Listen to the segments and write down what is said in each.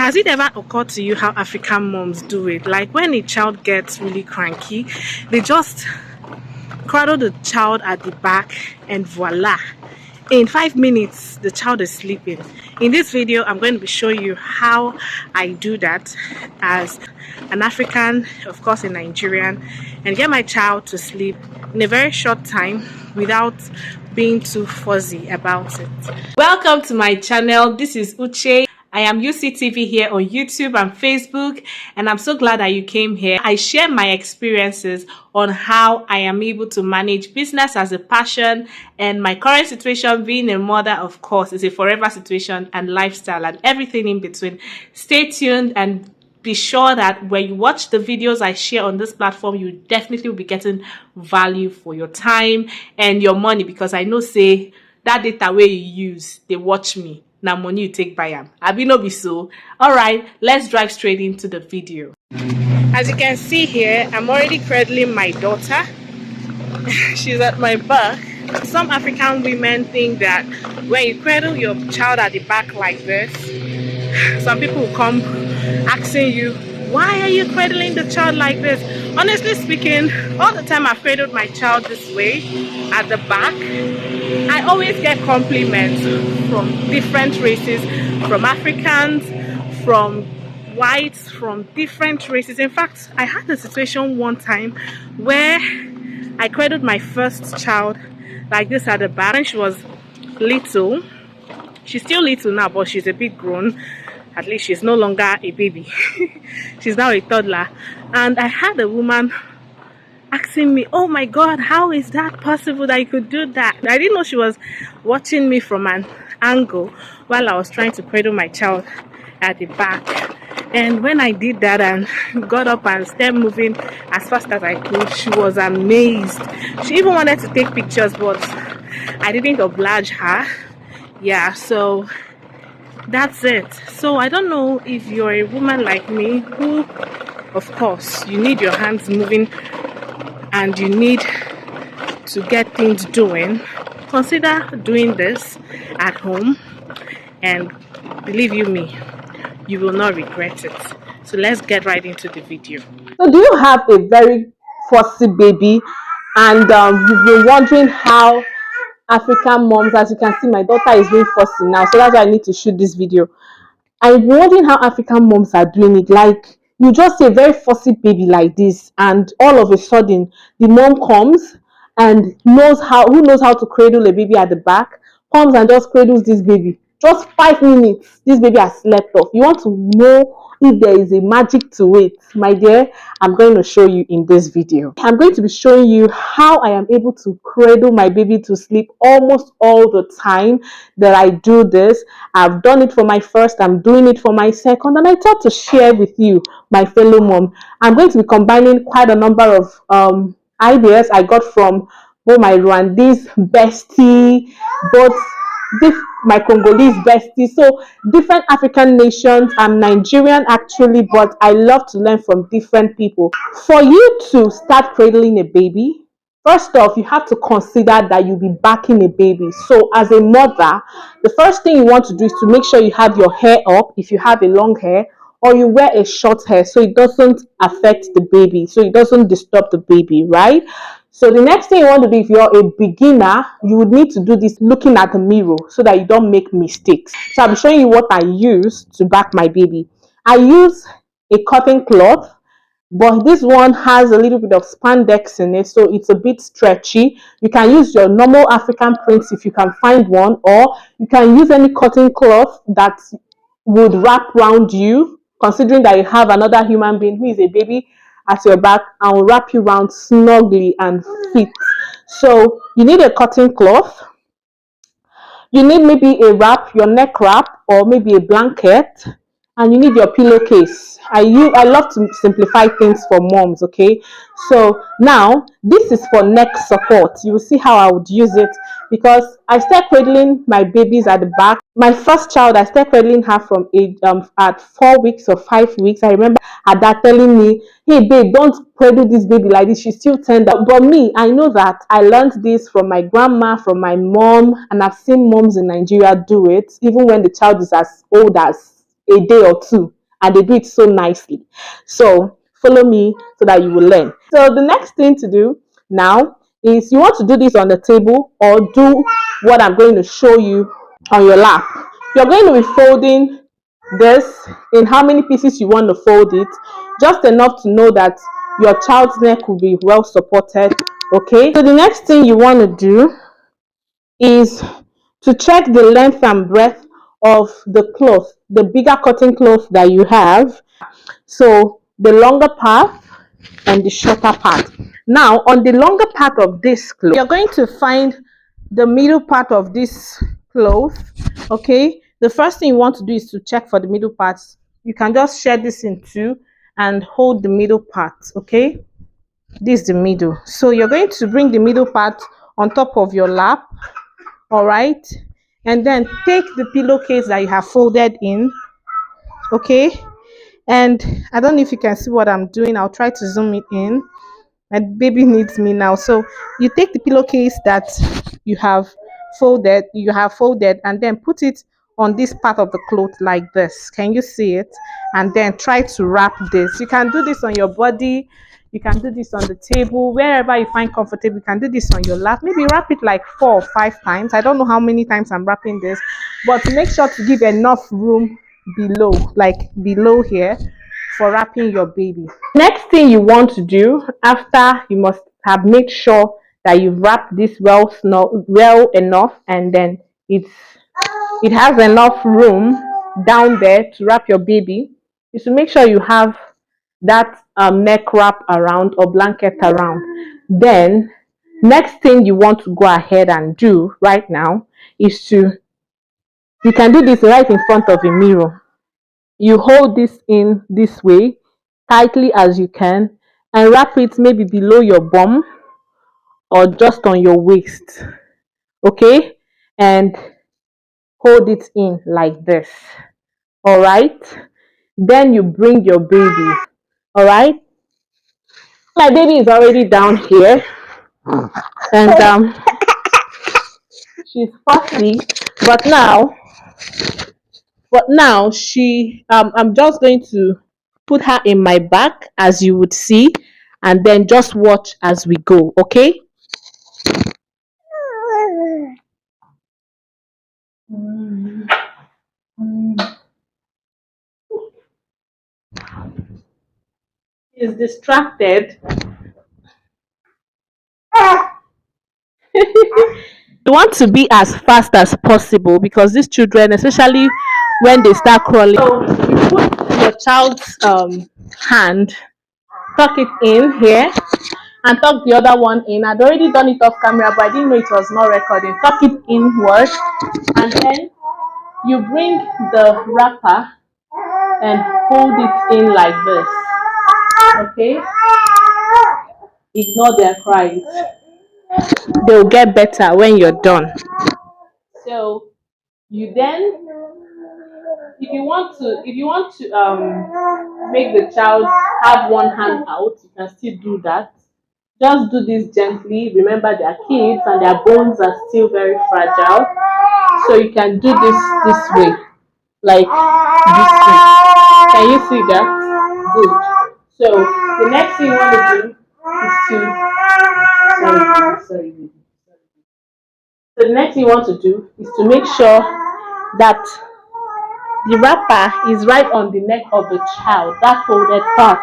Has it ever occurred to you how African moms do it? Like when a child gets really cranky, they just cradle the child at the back and voila. In 5 minutes, the child is sleeping. In this video, I'm going to be showing you how I do that as an African, of course a Nigerian, and get my child to sleep in a very short time without being too fuzzy about it. Welcome to my channel. This is Yucii. I am Yucii TV here on YouTube and Facebook, and I'm so glad that you came here. I share my experiences on how I am able to manage business as a passion, and my current situation being a mother, of course, is a forever situation, and lifestyle and everything in between. Stay tuned and be sure that when you watch the videos I share on this platform, you definitely will be getting value for your time and your money, because I know say that data where you use, they watch me. Now money you take by am. I no be so. Alright, let's drive straight into the video. As you can see here, I'm already cradling my daughter. She's at my back. Some African women think that when you cradle your child at the back like this, some people will come asking you, why are you cradling the child like this? Honestly speaking, all the time I've cradled my child this way at the back, I always get compliments from different races, from Africans, from whites, from different races. In fact, I had a situation one time where I cradled my first child like this at the back. When she was little, she's still little now, but she's a bit grown. At least she's no longer a baby. She's now a toddler. And I had a woman asking me, oh my God, how is that possible that you could do that? I didn't know she was watching me from an angle while I was trying to cradle my child at the back. And when I did that and got up and started moving as fast as I could, she was amazed. She even wanted to take pictures, but I didn't oblige her. Yeah, so that's it. So I don't know if you're a woman like me who, of course, you need your hands moving and you need to get things doing. Consider doing this at home, and believe you me, you will not regret it. So let's get right into the video. So do you have a very fussy baby and you've been wondering how African moms, as you can see, my daughter is being fussy now, so that's why I need to shoot this video. I've been wondering how African moms are doing it. Like, you just see a very fussy baby like this, and all of a sudden the mom comes and knows how to cradle a baby at the back, comes and just cradles this baby. Just 5 minutes, this baby has slept off. You want to know if there is a magic to it, my dear? I'm going to show you in this video. I'm going to be showing you how I am able to cradle my baby to sleep almost all the time that I do this. I've done it for my first, I'm doing it for my second, and I thought to share with you, my fellow mom. I'm going to be combining quite a number of ideas I got from both my Rwandese bestie, both my Congolese bestie, so different African nations. I'm Nigerian actually, but I love to learn from different people. For you to start cradling a baby, first off, you have to consider that you'll be backing a baby. So as a mother, the first thing you want to do is to make sure you have your hair up if you have a long hair, or you wear a short hair so it doesn't affect the baby, so it doesn't disturb the baby, right? So the next thing you want to do, if you're a beginner, you would need to do this looking at the mirror so that you don't make mistakes. So I'll be showing you what I use to back my baby. I use a cotton cloth, but this one has a little bit of spandex in it, so it's a bit stretchy. You can use your normal African prints if you can find one, or you can use any cotton cloth that would wrap around you, considering that you have another human being who is a baby at your back and will wrap you around snugly and fit. So you need a cotton cloth. You need maybe a wrap, your neck wrap, or maybe a blanket, and you need your pillowcase. I love to simplify things for moms, okay? So now this is for neck support. You will see how I would use it, because I start cradling my babies at the back. My first child, I started cradling her from at 4 weeks or 5 weeks. I remember her dad telling me, hey babe, don't cradle this baby like this, she's still tender. But me, I know that I learned this from my grandma, from my mom, and I've seen moms in Nigeria do it even when the child is as old as a day or two. and they do it so nicely. So follow me so that you will learn. So the next thing to do now is you want to do this on the table or do what I'm going to show you on your lap. You're going to be folding this in how many pieces you want to fold it, just enough to know that your child's neck will be well supported. Okay, so the next thing you want to do is to check the length and breadth of the cloth, the bigger cotton cloth that you have. So the longer part and the shorter part. Now on the longer part of this cloth, you're going to find the middle part of this cloth. Okay, the first thing you want to do is to check for the middle parts. You can just share this in two and hold the middle part. Okay, this is the middle. So you're going to bring the middle part on top of your lap. All right, and then take the pillowcase that you have folded in. Okay, and I don't know if you can see what I'm doing. I'll try to zoom it in. My baby needs me now. So you take the pillowcase that you have folded, and then put it on this part of the cloth like this. Can you see it? And then try to wrap this. You can do this on your body, you can do this on the table, wherever you find comfortable. You can do this on your lap. Maybe wrap it like 4 or 5 times. I don't know how many times I'm wrapping this, but make sure to give enough room below, like below here, for wrapping your baby. Next thing you want to do, after you must have made sure that you've wrapped this well enough, and then it has enough room down there to wrap your baby, is to make sure you have that neck wrap around or blanket around. Then next thing you want to go ahead and do right now is you can do this right in front of a mirror. You hold this in this way tightly as you can and wrap it maybe below your bum or just on your waist. Okay, and hold it in like this. All right, then you bring your baby. All right, my baby is already down here, and she's fussy, but now she I'm just going to put her in my back, as you would see, and then just watch as we go. Okay. Is distracted. You want to be as fast as possible because these children, especially when they start crawling, so you put your child's hand, tuck it in here, and tuck the other one in. I'd already done it off camera, but I didn't know it was not recording. Tuck it inward, and then you bring the wrapper and hold it in like this. Okay, ignore their cries. They'll get better when you're done. So you then, if you want to make the child have one hand out, you can still do that. Just do this gently. Remember, they are kids and their bones are still very fragile, so you can do this way, like this way. Can you see that? Good. So the next thing you want to do is to sorry. So the next thing you want to do is to make sure that the wrapper is right on the neck of the child, that folded part.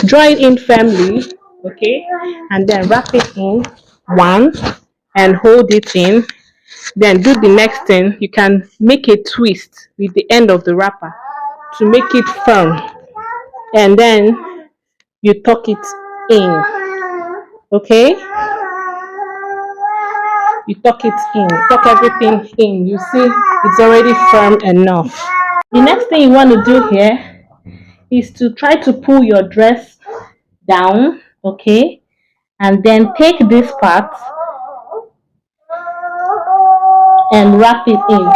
Draw it in firmly, okay, and then wrap it in one and hold it in. Then do the next thing. You can make a twist with the end of the wrapper to make it firm, and then you tuck it in. Okay, you tuck it in, tuck everything in. You see it's already firm enough. The next thing you want to do here is to try to pull your dress down, okay, and then take this part and wrap it in.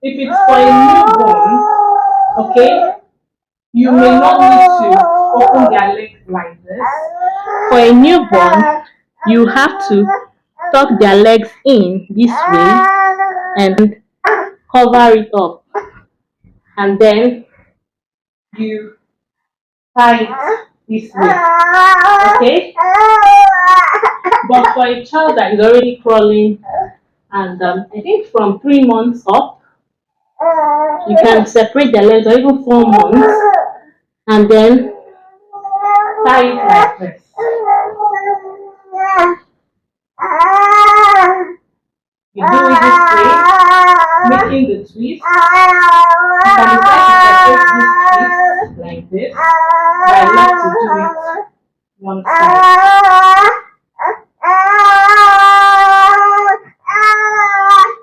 If it's for a newborn, okay, you may not need to open their legs like this. For a newborn, you have to tuck their legs in this way and cover it up, and then you tie it this way, okay? But for a child that is already crawling, and I think from 3 months up, you can separate the legs, or even 4 months, and then tie it like this. You do it this way, making the twist. You can decide to separate this twist like this, but I like to do it one side.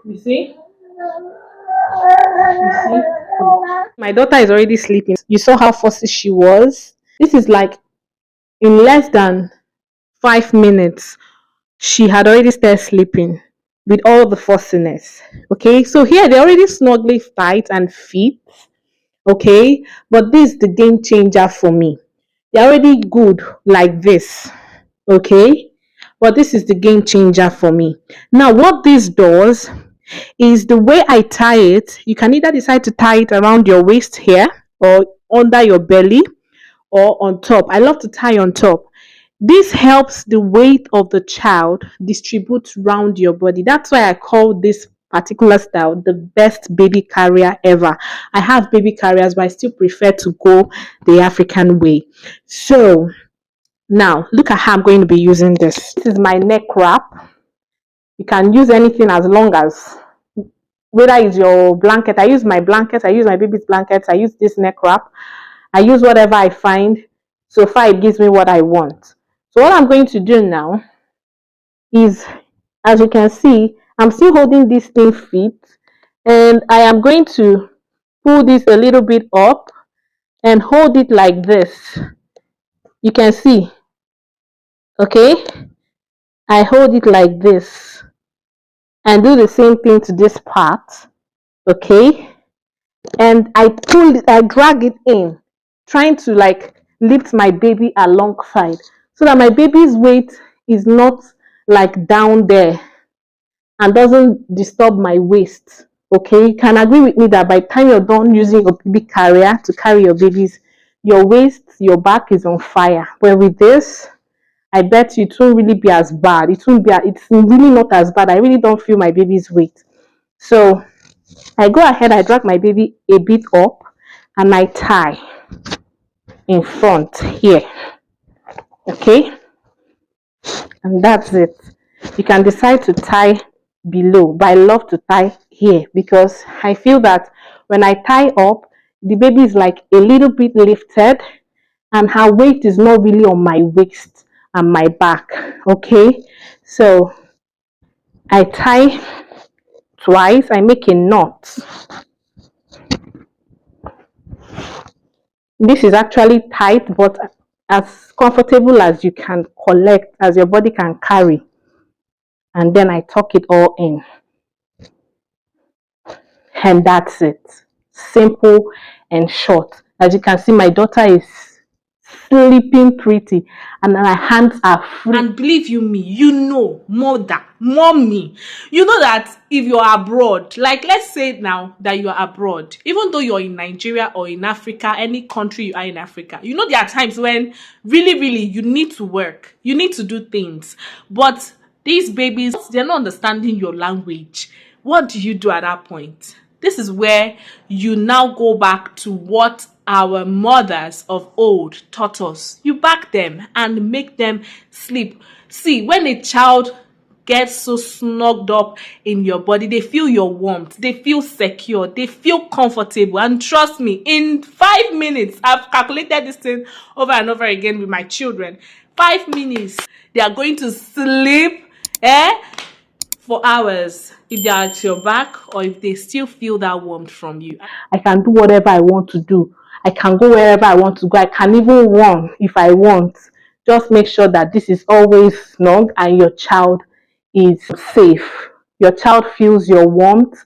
You see? You see? My daughter is already sleeping. You saw how fussy she was. This is like in less than 5 minutes, she had already started sleeping with all the fussiness. Okay, so here they're already snugly tight and fit. Okay, but this is the game changer for me. They're already good like this. Okay, but this is the game changer for me. Now, what this does is the way I tie it. You can either decide to tie it around your waist here, or under your belly, or on top. I love to tie on top. This helps the weight of the child distribute around your body. That's why I call this particular style the best baby carrier ever. I have baby carriers, but I still prefer to go the African way. So now look at how I'm going to be using this. This is my neck wrap. You can use anything as long as, whether it's your blanket. I use my blankets, I use my baby's blankets, I use this neck wrap, I use whatever I find. So far it gives me what I want. So what I'm going to do now is, as you can see, I'm still holding this thing fit, and I am going to pull this a little bit up and hold it like this. You can see, okay? I hold it like this and do the same thing to this part, okay? And I pull it, I drag it in, trying to like lift my baby alongside, so that my baby's weight is not like down there and doesn't disturb my waist. Okay, you can agree with me that by the time you're done using a baby carrier to carry your babies, your waist, your back is on fire. But with this, I bet you it won't really be as bad. It's really not as bad. I really don't feel my baby's weight. So I go ahead, I drag my baby a bit up, and I tie in front here. Okay, and that's it. You can decide to tie below, but I love to tie here because I feel that when I tie up, the baby is like a little bit lifted and her weight is not really on my waist and my back. Okay, so I tie twice, I make a knot. This is actually tight, but as comfortable as you can collect, as your body can carry. And then I tuck it all in. And that's it. Simple and short. As you can see, my daughter is sleeping pretty and my hands are free. And believe you me, you know, mommy, you know that if you're abroad, like let's say now that you're abroad, even though you're in Nigeria or in Africa, any country you are in Africa, you know there are times when really you need to work, you need to do things, but these babies, they're not understanding your language. What do you do at that point? This is where you now go back to what our mothers of old taught us. You back them and make them sleep. See, when a child gets so snugged up in your body, they feel your warmth, they feel secure, they feel comfortable. And trust me, in 5 minutes, I've calculated this thing over and over again with my children. 5 minutes, they are going to sleep for hours if they are at your back or if they still feel that warmth from you. I can do whatever I want to do. I can go wherever I want to go. I can even run if I want. Just make sure that this is always snug and your child is safe. Your child feels your warmth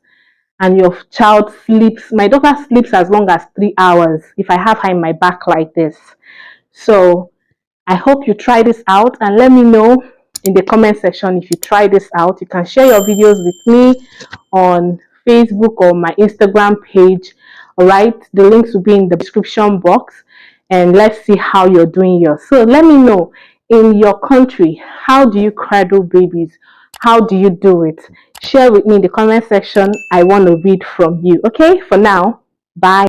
and your child sleeps. My daughter sleeps as long as 3 hours if I have her in my back like this. So I hope you try this out and let me know in the comment section if you try this out. You can share your videos with me on Facebook or my Instagram page, All right, the links will be in the description box, and let's see how you're doing yours. So let me know, in your country, how do you cradle babies? How do you do it? Share with me in the comment section. I want to read from you. Okay, for now, bye.